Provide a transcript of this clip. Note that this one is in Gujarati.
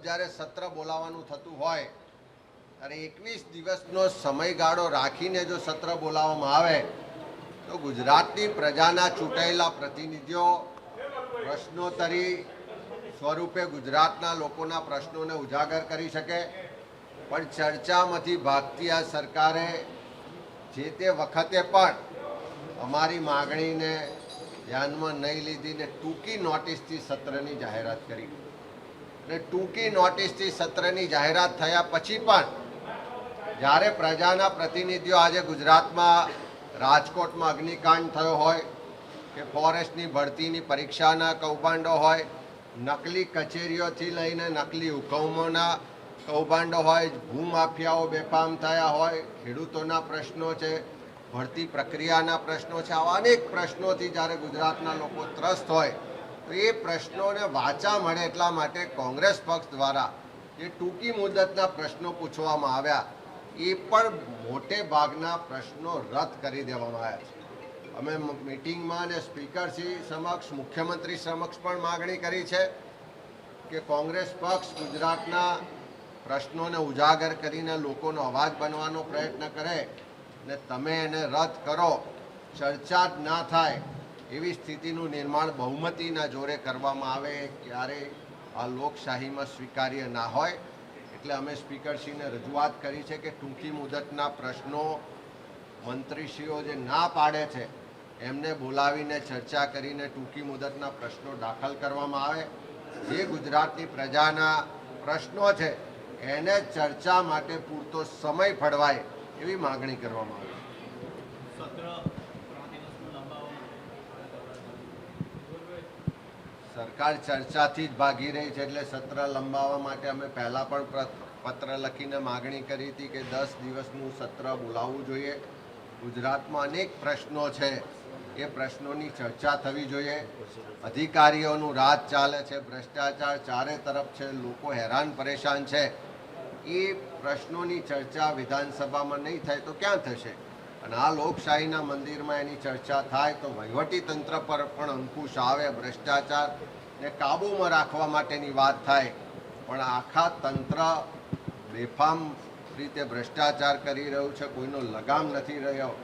જ્યારે સત્ર બોલાવવાનું થતું હોય ત્યારે 21 દિવસનો સમયગાળો રાખીને જો સત્ર બોલાવવામાં આવે તો ગુજરાતની પ્રજાના ચૂંટાયેલા પ્રતિનિધિઓ પ્રશ્નોત્તરી સ્વરૂપે ગુજરાતના લોકોના પ્રશ્નોને ઉજાગર કરી શકે, પણ ચર્ચામાંથી ભાગતી આ સરકારે જે તે વખતે પણ અમારી માગણીને ધ્યાનમાં નહીં લીધી ને ટૂંકી નોટિસથી સત્રની જાહેરાત કરી. અને ટૂંકી નોટિસથી સત્રની જાહેરાત થયા પછી પણ જ્યારે પ્રજાના પ્રતિનિધિઓ આજે ગુજરાતમાં રાજકોટમાં અગ્નિકાંડ થયો હોય કે ફોરેસ્ટની ભરતીની પરીક્ષાના કૌભાંડો હોય, નકલી કચેરીઓથી લઈને નકલી હુકમોના કૌભાંડો હોય, ભૂમાફિયાઓ બેફામ થયા હોય, ખેડૂતોના પ્રશ્નો છે, ભરતી પ્રક્રિયાના પ્રશ્નો છે, આવા અનેક પ્રશ્નોથી જ્યારે ગુજરાતના લોકો ત્રસ્ત હોય તો એ પ્રશ્નોને વાચા મળે એટલા માટે કોંગ્રેસ પક્ષ દ્વારા જે ટૂંકી મુદતના પ્રશ્નો પૂછવામાં આવ્યા એ પણ મોટે ભાગના પ્રશ્નો રદ કરી દેવામાં આવ્યા છે. અમે મિટિંગમાં અને સ્પીકરશ્રી સમક્ષ, મુખ્યમંત્રી સમક્ષ પણ માગણી કરી છે કે કોંગ્રેસ પક્ષ ગુજરાતના પ્રશ્નોને ઉજાગર કરીને લોકોનો અવાજ બનવાનો પ્રયત્ન કરે ને તમે એને રદ કરો, ચર્ચા જ ના થાય એવી સ્થિતિનું નિર્માણ બહુમતીના જોરે કરવામાં આવે ક્યારેય આ લોકશાહીમાં સ્વીકાર્ય ના હોય. એટલે અમે સ્પીકરશ્રીને રજૂઆત કરી છે કે ટૂંકી મુદતના પ્રશ્નો મંત્રીશ્રીઓ જે ના પાડે છે એમને બોલાવીને ચર્ચા કરીને ટૂંકી મુદતના પ્રશ્નો દાખલ કરવામાં આવે. જે ગુજરાતની પ્રજાના પ્રશ્નો છે એને ચર્ચા માટે પૂરતો સમય ફળવાય એવી માગણી કરવામાં આવે. સરકાર ચર્ચાથી જ ભાગી રહી છે, એટલે સત્ર લંબાવવા માટે અમે પહેલાં પણ પત્ર લખીને માગણી કરી હતી કે 10 દિવસનું સત્ર બોલાવવું જોઈએ. ગુજરાતમાં અનેક પ્રશ્નો છે, એ પ્રશ્નોની ચર્ચા થવી જોઈએ. અધિકારીઓનું રાજ ચાલે છે, ભ્રષ્ટાચાર ચારે તરફ છે, લોકો હેરાન પરેશાન છે. એ પ્રશ્નોની ચર્ચા વિધાનસભામાં નહીં થાય તો ક્યાં થશે? અને આ લોકશાહીના મંદિરમાં એની ચર્ચા થાય તો વહીવટી તંત્ર પર પણ અંકુશ આવે, ભ્રષ્ટાચારને કાબૂમાં રાખવા માટેની વાત થાય. પણ આખા તંત્ર બેફામ રીતે ભ્રષ્ટાચાર કરી રહ્યું છે, કોઈનો લગામ નથી રહ્યો.